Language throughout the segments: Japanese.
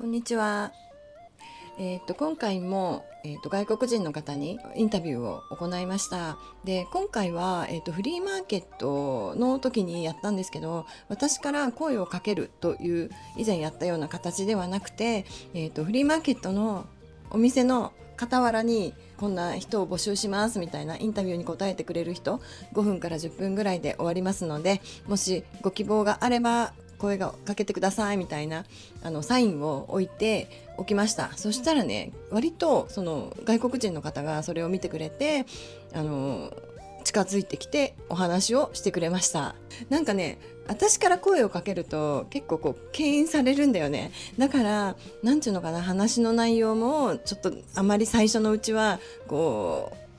こんにちは。今回も、外国人の方にインタビューを行いました。で、今回は、フリーマーケットの時にやったんですけど、私から声をかけるという以前やったような形ではなくて、フリーマーケットのお店の傍らにこんな人を募集しますみたいなインタビューに答えてくれる人5分から10分ぐらいで終わりますので、もしご希望があれば声がかけてくださいみたいなサインを置いておきました。そしたらね、割とその外国人の方がそれを見てくれて近づいてきてお話をしてくれました。なんかね、私から声をかけると結構敬遠されるんだよね。だからなんていうのかな、話の内容もちょっとあまり最初のうちは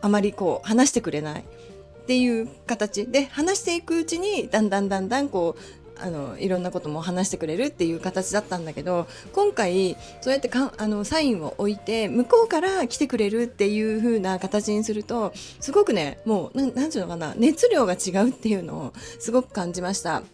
あまり話してくれないっていう形で、話していくうちにだんだんいろんなことも話してくれるっていう形だったんだけど、今回そうやってサインを置いて向こうから来てくれるっていう風な形にすると、すごくね、もうなんていうのかな、熱量が違うっていうのをすごく感じました。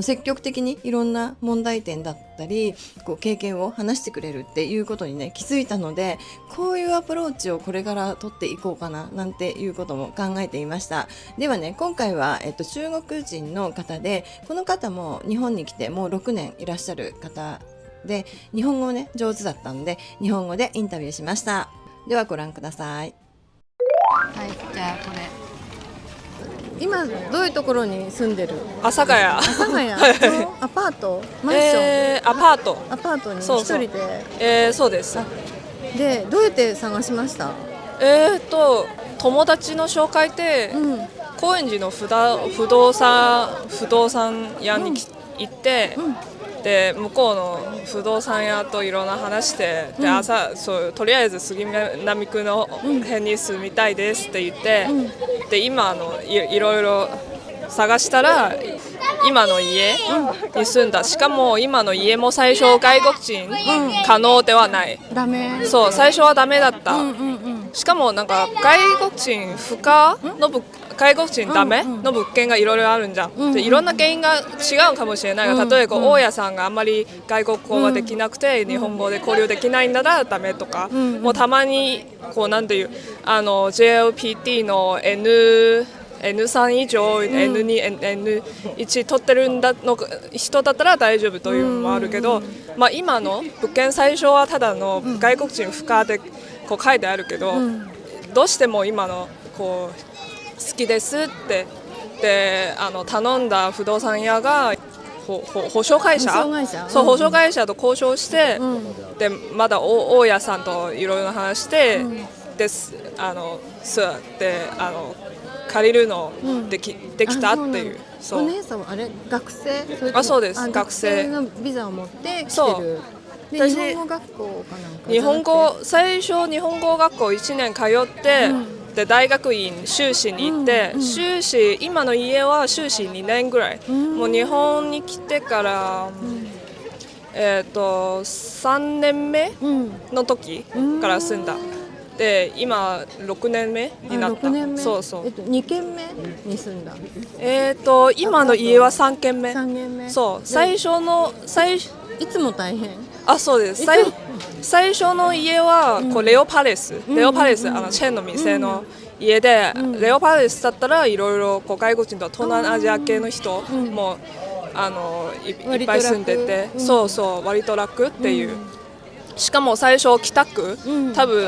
積極的にいろんな問題点だったり経験を話してくれるっていうことにね、気づいたので、こういうアプローチをこれから取っていこうかななんていうことも考えていました。ではね、今回は、中国人の方で、この方も日本に来てもう6年いらっしゃる方で、日本語ね上手だったので日本語でインタビューしました。ではご覧ください。はい、じゃあこれ今どういうところに住んでる？阿佐ヶ谷。阿佐ヶ谷のアパート、マンション、アパートに一人で。そうです。で、どうやって探しました？友達の紹介で、高円寺の不動産屋に行って、で向こうの不動産屋といろんな話して、でとりあえず杉並区の辺に住みたいですって言って、で今いろいろ探したら今の家に住んだ。しかも今の家も最初外国人可能ではない。ダメ。そう最初はダメだった。しかもなんか外国人不可の外国人ダメの物件がいろいろあるんじゃん。でいろんな原因が違うかもしれないが、例えば大家さんがあんまり外国語ができなくて日本語で交流できないならダメとか、もうたまになんていうJLPT の N3 以上 N2、N1 取ってるの人だったら大丈夫というのもあるけど、今の物件最初はただの外国人不可で書いてあるけど、どうしても今の好きですってで頼んだ不動産屋が保証会社と交渉して、でまだ大家さんといろいろ話して、ですで借りるのできたっていう。お姉さんは学生？そうです、学生のビザを持って来てる。で日本語学校かなんか。最初日本語学校1年通って、で大学院修士に行って、今の家は修士2年ぐらい、もう日本に来てから、3年目の時から住んだ。で今6年目になった。そう2軒目に住んだ。今の家は3軒目。そういつも大変。そうです。最初の家はレオパレス、チェーンの店の家で、レオパレスだったらいろいろ外国人と東南アジア系の人もいっぱい住んでて、割と楽っていう。しかも最初北区、多分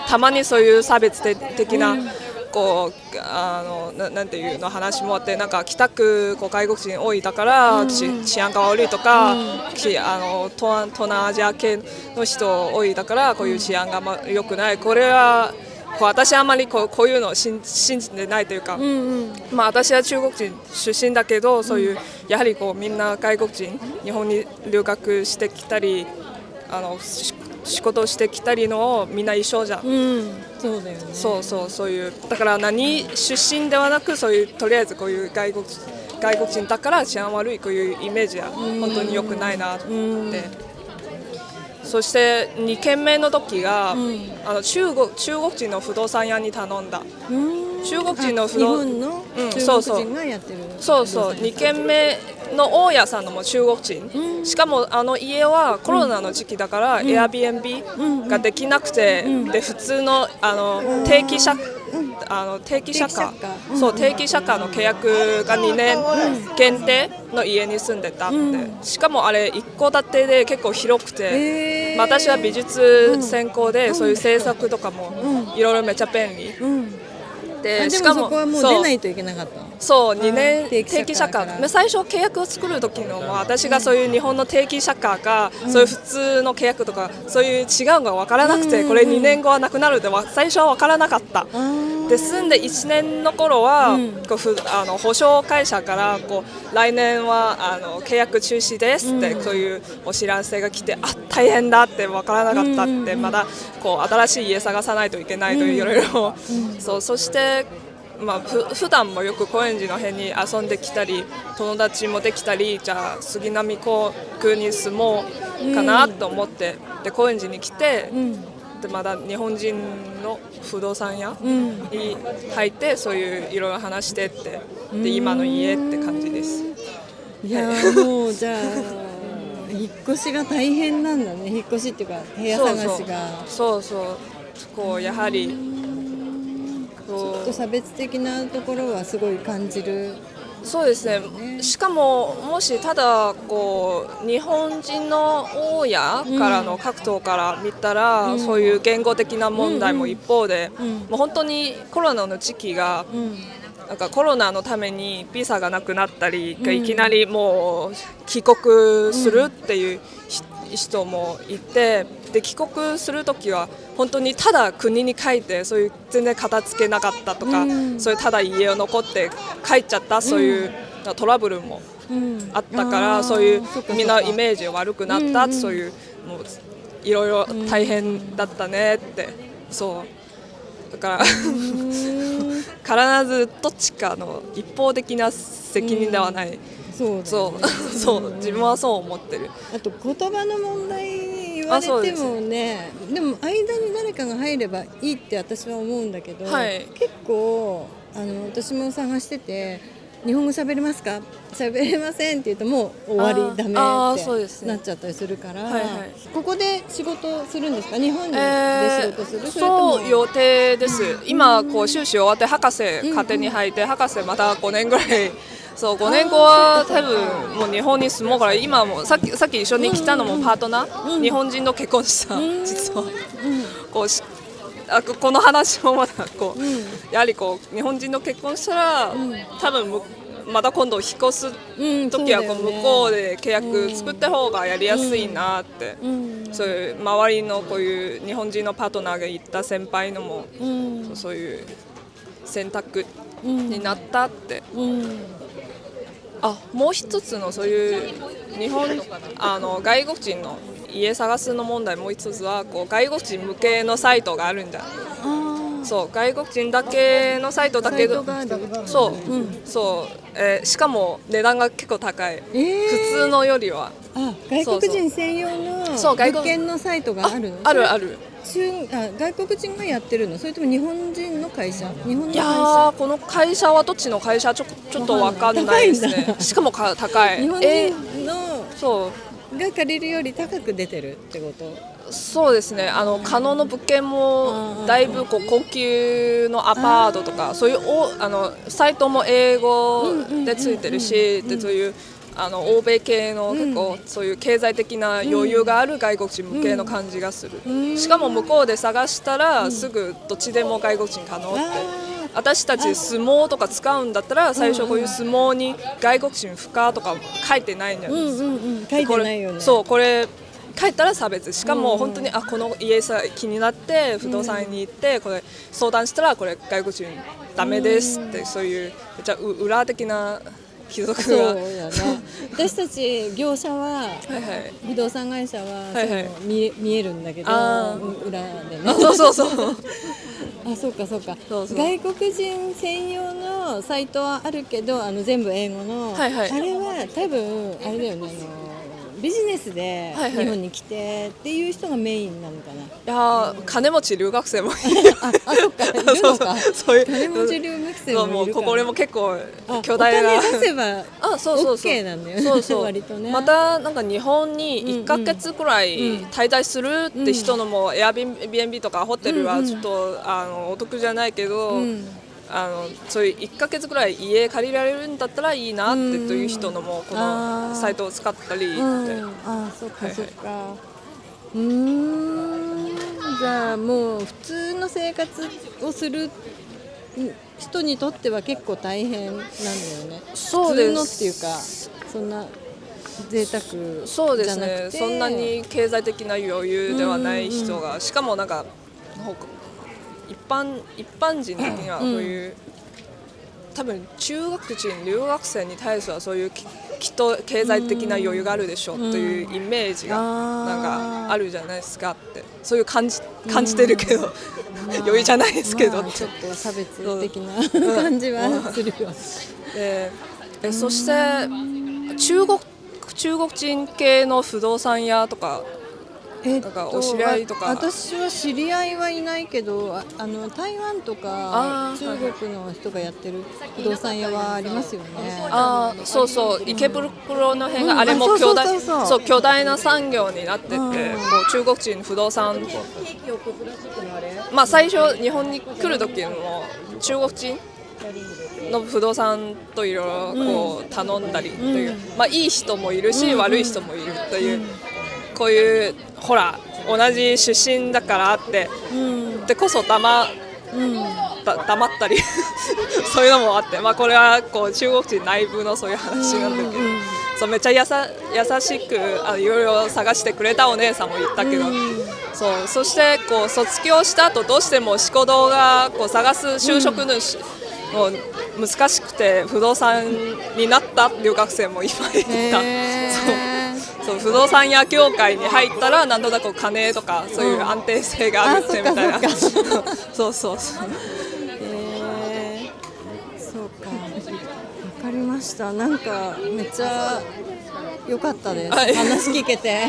たまにそういう差別的ななんていうの話もあって、なんか北区外国人多いだから、治安が悪いとか、東南アジア系の人多いだからこういう治安が良くない。これは私はあまりこういうのを信じてないというか、私は中国人出身だけど、そういうやはりみんな外国人日本に留学してきたり仕事をしてきたりのみんな一緒じゃん。そうだよね。そういうだから何出身ではなく、そういうとりあえずこういう外国人だから治安悪いこういうイメージは本当に良くないなって。そして2軒目の時が、中国人の不動産屋に頼んだ。中国人の日本の中国人がやってる。2軒目の大家さんのも中国人、しかも家はコロナの時期だから Airbnb ができなくて、で普通の定期借そう定期借家の契約が2年限定の家に住んでたって、しかもあれ一戸建てで結構広くて、私は美術専攻でそういう制作とかもいろいろめっちゃ便利、でしかもそこはもう出ないといけなかったの。そう2年定期借家、最初契約を作る時の私がそういう日本の定期借家か、そういう普通の契約とかそういう違うのが分からなくて、これ2年後はなくなるって最初は分からなかった。で住んで1年の頃は、保証会社から来年は契約中止ですって、そういうお知らせが来て、大変だって分からなかったって、まだ新しい家探さないといけないといういろいろ、そして普段もよく高円寺の辺に遊んできたり友達もできたり、じゃあ杉並区に住もうかなと思って、で高円寺に来て、でまだ日本人の不動産屋に入ってそういういろいろ話してって、で今の家って感じです。いやもうじゃあ引っ越しが大変なんだね。引っ越しっていうか部屋探しが。そうやはりちょっと差別的なところはすごい感じる。そうですね。しかももしただ日本人の大家からの各党から見たら、そういう言語的な問題も一方で、もう本当にコロナの時期が、なんかコロナのためにビザがなくなったり、いきなりもう帰国するっていう人もいて、で帰国するときは本当にただ国に帰ってそういう全然片付けなかったとか、そういうただ家を残って帰っちゃった、そういうトラブルもあったから、そういうみんなイメージ悪くなった、そういうもういろいろ大変だったねって、そうだから必ずどっちかの一方的な責任ではない。そう自分はそう思ってる。あと言葉の問題言われてもね、でも間に誰かが入ればいいって私は思うんだけど、結構私も探してて、日本語喋れますか、喋れませんって言うともう終わり、ダメってなっちゃったりするから、ここで仕事するんですか、日本で仕事する、そう予定です。今修士終わって博士家庭に入って、博士また5年ぐらい、そう5年後は多分もう日本に住もうから、今もさっき一緒に来たのもパートナー、日本人の結婚した、実はこの話もまだやはり日本人の結婚したら、多分また今度引っ越す時は向こうで契約作った方がやりやすいなって、そういう周りのこういう日本人のパートナーが言った先輩のも、そういう選択になったって。もう一つのそういう日本外国人の家探すの問題、もう一つは外国人向けのサイトがあるんじゃん。そう外国人だけのサイトだけど、しかも値段が結構高い、普通のよりは。外国人専用の物件のサイトがあるの？ある。外国人がやってるの？それとも日本人の会社？いやこの会社はどっちの会社ちょっと分かんないですね。しかも高い。日本人のが借りるより高く出てるってこと？そうですね。可能の物件もだいぶ高級のアパートとか、そういうサイトも英語でついてるし、でそういう欧米系の結構そういう経済的な余裕がある外国人向けの感じがする。しかも向こうで探したらすぐどっちでも外国人可能って。私たち相撲とか使うんだったら、最初こういう相撲に外国人不可とか書いてないんじゃないですか。書いてないよね。そうこれ書いたら差別。しかも本当にこの家気になって不動産に行ってこれ相談したら、これ外国人ダメですって、そういうめっちゃ裏的な貴族が。そうよね。私たち業者は不動産会社は見えるんだけど、裏でね。そうか。外国人専用のサイトはあるけど、全部英語の、あれは多分あれだよね、ビジネスではいはい日本に来てっていう人がメインなのかな。いやー金持ち留学生もそっか、いるのか。そういう金持ち留学生そうもいるから。もうこれも結構あ巨大なお金出せばあそうそうそう OK なんだよね。そうそう割とね。またなんか日本に1ヶ月くらい滞在するって人のも Airbnb とかホテルはちょっとお得じゃないけど、そういう1ヶ月くらい家借りられるんだったらいいなってという人のもこのサイトを使ったりって、あ、そっかはいはいそっか。じゃあもう普通の生活をする人にとっては結構大変なんだよね。そうです普通のっていうか、そんな贅沢そうでじゃなくて、すねそんなに経済的な余裕ではない人が、しかもなんか一般人的にはそういう、多分中学人留学生に対してはそういうきっと経済的な余裕があるでしょうというイメージがなんかあるじゃないですかってそういう感じてるけど、余裕じゃないですけどって、ちょっと差別的な感じはするわ。そして中国人系の不動産屋とかなんかお知り合いとか。私は知り合いはいないけど、台湾とか中国の人がやってる不動産屋はありますよね。そうそう池袋の辺があれも巨大な産業になってて、こう中国人不動産、まあ最初日本に来る時も中国人の不動産といろいろこう頼んだりという、まあいい人もいるし悪い人もいるという。こういうほら同じ出身だからってでこそ黙ったりそういうのもあって、まあ、これはこう中国人内部のそういう話なんだけど、そうめっちゃ優しくいろいろ探してくれたお姉さんもいたけど、そしてこう卒業した後どうしても仕事がこう探す就職主、もう難しくて不動産になった留学生もいっぱいいた。そう不動産屋業界に入ったらなんとなく金とかそういう安定性があるってみたいな、そうそうか、わかりました。なんかめっちゃ良かったです、話聞けて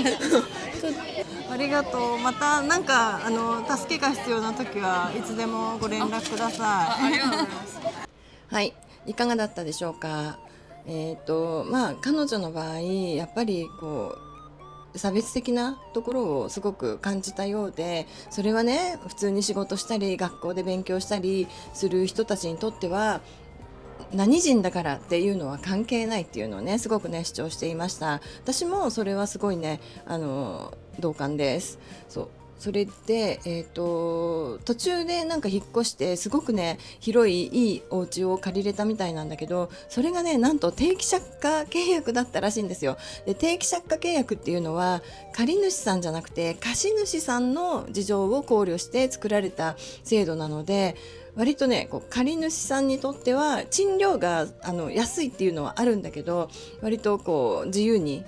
ありがとう。またなんか助けが必要な時はいつでもご連絡ください。ありがとうございます。はい、いかがだったでしょうか。まあ彼女の場合やっぱりこう差別的なところをすごく感じたようで、それはね普通に仕事したり学校で勉強したりする人たちにとっては何人だからっていうのは関係ないっていうのをねすごくね主張していました。私もそれはすごいね同感です。それで、途中でなんか引っ越してすごくね広いいいお家を借りれたみたいなんだけど、それがねなんと定期借家契約だったらしいんですよ。で定期借家契約っていうのは借り主さんじゃなくて貸主さんの事情を考慮して作られた制度なので、割とねこう借り主さんにとっては賃料が安いっていうのはあるんだけど、割とこう自由に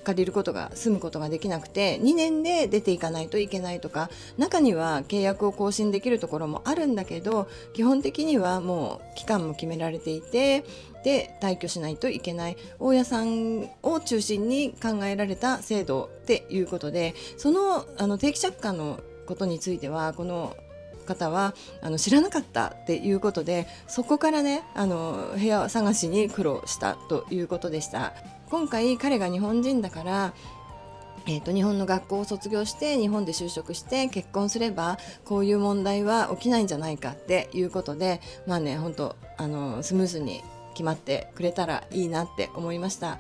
借りることが住むことができなくて2年で出ていかないといけないとか、中には契約を更新できるところもあるんだけど、基本的にはもう期間も決められていて、で退去しないといけない大家さんを中心に考えられた制度っていうことで、その定期借家のことについてはこの方は知らなかったっていうことで、そこからね部屋探しに苦労したということでした。今回彼が日本人だから、日本の学校を卒業して日本で就職して結婚すればこういう問題は起きないんじゃないかっていうことで、まあね本当スムーズに決まってくれたらいいなって思いました。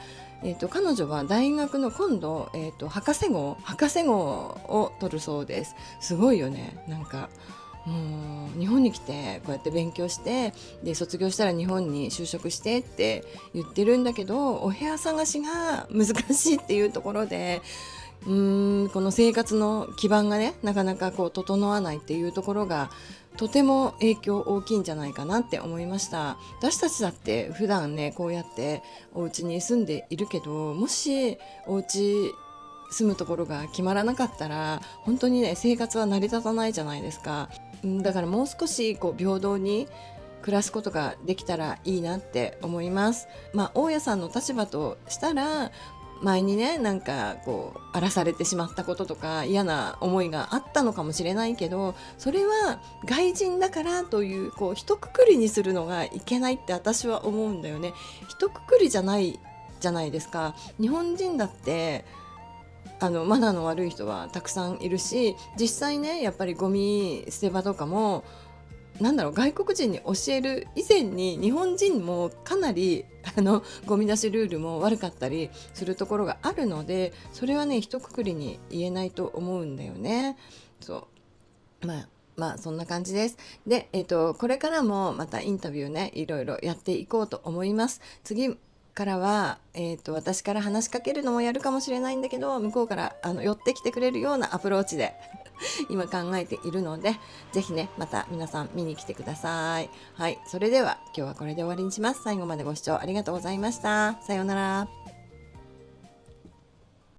彼女は大学の今度、博士号を取るそうです。すごいよね。なんかもう日本に来てこうやって勉強してで卒業したら日本に就職してって言ってるんだけど、お部屋探しが難しいっていうところでこの生活の基盤がねなかなかこう整わないっていうところがとても影響大きいんじゃないかなって思いました。私たちだって普段ねこうやってお家に住んでいるけど、もしお家住むところが決まらなかったら本当にね生活は成り立たないじゃないですか。だからもう少しこう平等に暮らすことができたらいいなって思います。大家さんの立場としたら前にねなんかこう荒らされてしまったこととか嫌な思いがあったのかもしれないけど、それは外人だからというこう一括りにするのがいけないって私は思うんだよね。一括りじゃないじゃないですか。日本人だってマナーの悪い人はたくさんいるし、実際ねやっぱりゴミ捨て場とかも外国人に教える以前に日本人もかなりゴミ出しルールも悪かったりするところがあるので、それはね一括りに言えないと思うんだよね。そうまあそんな感じです。で、これからもまたインタビューねいろいろやっていこうと思います。次からは、私から話しかけるのもやるかもしれないんだけど、向こうから寄ってきてくれるようなアプローチで今考えているので、ぜひねまた皆さん見に来てください。はい、それでは今日はこれで終わりにします。最後までご視聴ありがとうございました。さようなら。